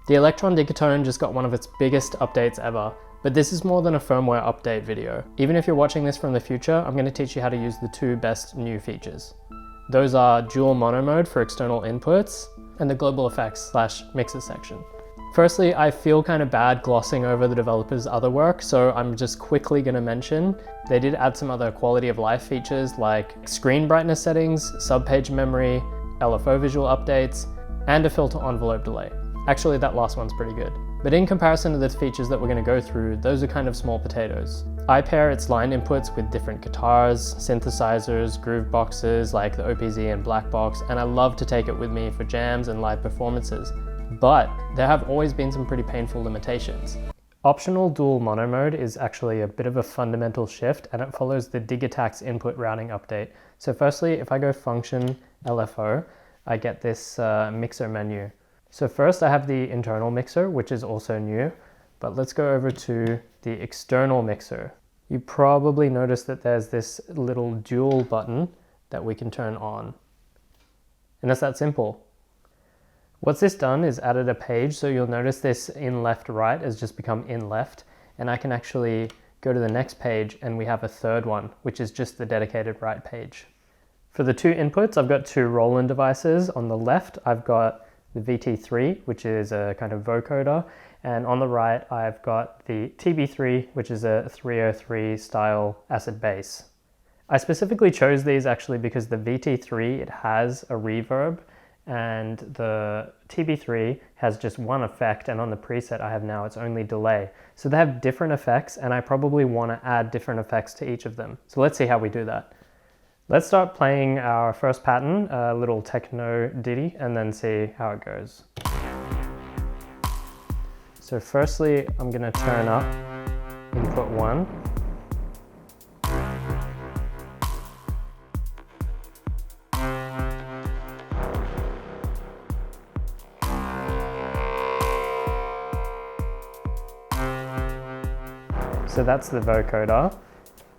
The Elektron Digitone just got one of its biggest updates ever, but this is more than a firmware update video. Even if you're watching this from the future, I'm going to teach you how to use the two best new features. Those are dual mono mode for external inputs and the global effects / mixer section. Firstly, I feel kind of bad glossing over the developers' other work, so I'm just quickly going to mention they did add some other quality of life features like screen brightness settings, subpage memory, LFO visual updates, and a filter envelope delay. Actually, that last one's pretty good. But in comparison to the features that we're going to go through, those are kind of small potatoes. I pair its line inputs with different guitars, synthesizers, groove boxes like the OPZ and Black Box, and I love to take it with me for jams and live performances. But there have always been some pretty painful limitations. Optional dual mono mode is actually a bit of a fundamental shift, and it follows the Digitac's input routing update. So firstly, if I go function LFO, I get this mixer menu. So first I have the internal mixer, which is also new, but let's go over to the external mixer. You probably noticed that there's this little dual button that we can turn on. And it's that simple. What's this done is added a page, so you'll notice this in left right has just become in left, and I can actually go to the next page and we have a third one, which is just the dedicated right page. For the two inputs, I've got two Roland devices. On the left, I've got the VT3, which is a kind of vocoder, and on the right I've got the TB3, which is a 303 style acid bass. I specifically chose these actually because the VT3, it has a reverb, and the TB3 has just one effect, and on the preset I have now it's only delay. So they have different effects, and I probably want to add different effects to each of them. So let's see how we do that. Let's start playing our first pattern, a little techno ditty, and then see how it goes. So firstly, I'm going to turn up input 1. So that's the vocoder.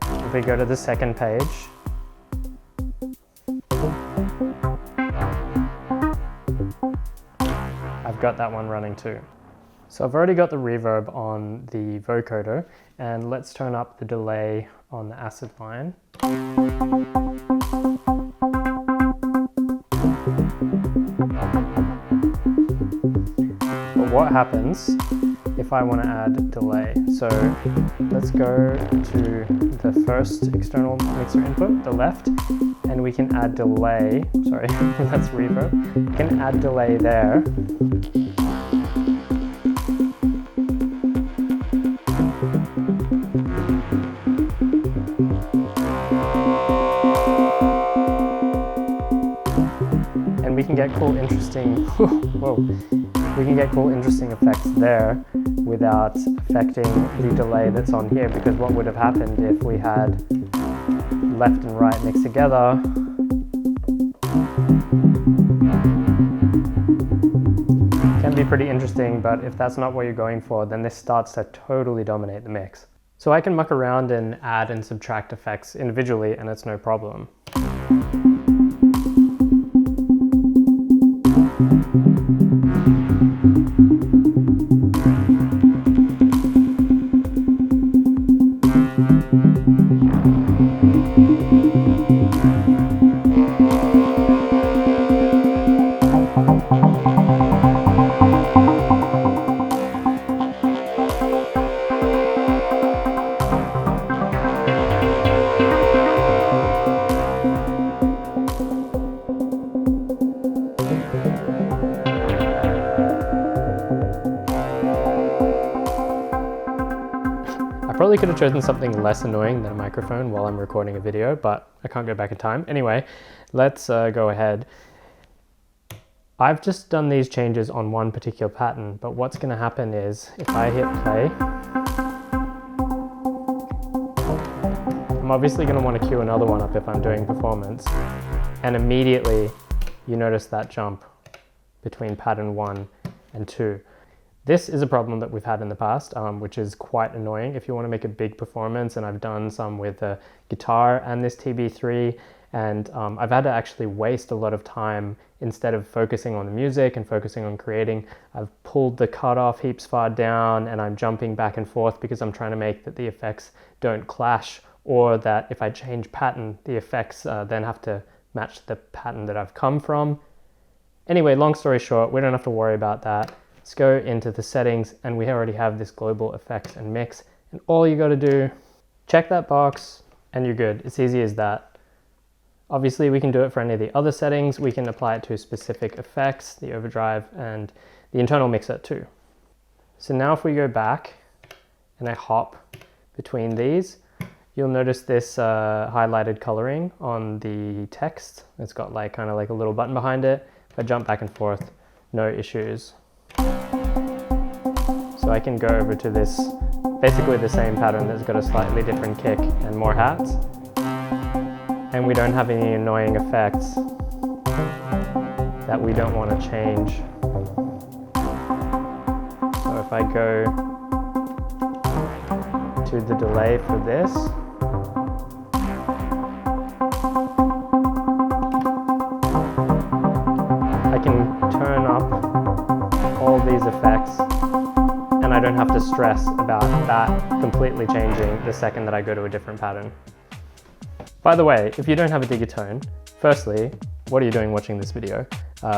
If we go to the second page, I've got that one running too. So I've already got the reverb on the vocoder, and let's turn up the delay on the acid line. But what happens if I want to add delay? So let's go to the first external mixer input, the left, and we can add delay. Sorry, that's reverb. We can add delay there. And we can get cool, interesting, whoa. We can get cool, interesting effects there without affecting the delay that's on here, because what would have happened if we had left and right mixed together? Can be pretty interesting, but if that's not what you're going for, then this starts to totally dominate the mix. So I can muck around and add and subtract effects individually, and it's no problem. I probably could have chosen something less annoying than a microphone while I'm recording a video, but I can't go back in time. Anyway, let's go ahead. I've just done these changes on one particular pattern, but what's going to happen is if I hit play, I'm obviously going to want to queue another one up if I'm doing performance, and immediately you notice that jump between pattern 1 and 2. This is a problem that we've had in the past, which is quite annoying if you want to make a big performance, and I've done some with a guitar and this TB3, and I've had to actually waste a lot of time. Instead of focusing on the music and focusing on creating, I've pulled the cutoff heaps far down and I'm jumping back and forth because I'm trying to make that the effects don't clash, or that if I change pattern, the effects then have to match the pattern that I've come from. Anyway, long story short, we don't have to worry about that. Let's go into the settings, and we already have this global effects and mix, and all you got to do, check that box and you're good. It's easy as that. Obviously we can do it for any of the other settings. We can apply it to specific effects, the overdrive and the internal mixer too. So now if we go back and I hop between these, you'll notice this highlighted coloring on the text. It's got like kind of like a little button behind it. If I jump back and forth, no issues. So I can go over to this, basically the same pattern that's got a slightly different kick and more hats. And we don't have any annoying effects that we don't want to change. So if I go to the delay for this, I can turn up all these effects, and I don't have to stress about that completely changing the second that I go to a different pattern. By the way, if you don't have a Digitone, firstly, what are you doing watching this video?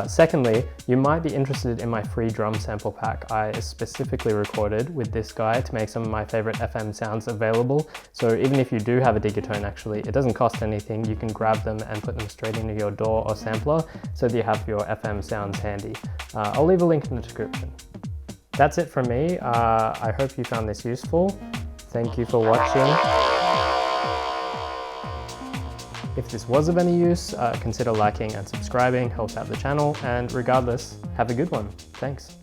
Secondly, you might be interested in my free drum sample pack. I specifically recorded with this guy to make some of my favorite FM sounds available. So even if you do have a Digitone, actually, it doesn't cost anything. You can grab them and put them straight into your DAW or sampler so that you have your FM sounds handy. I'll leave a link in the description. That's it from me. I hope you found this useful. Thank you for watching. If this was of any use, consider liking and subscribing, helps out the channel, and regardless, have a good one. Thanks.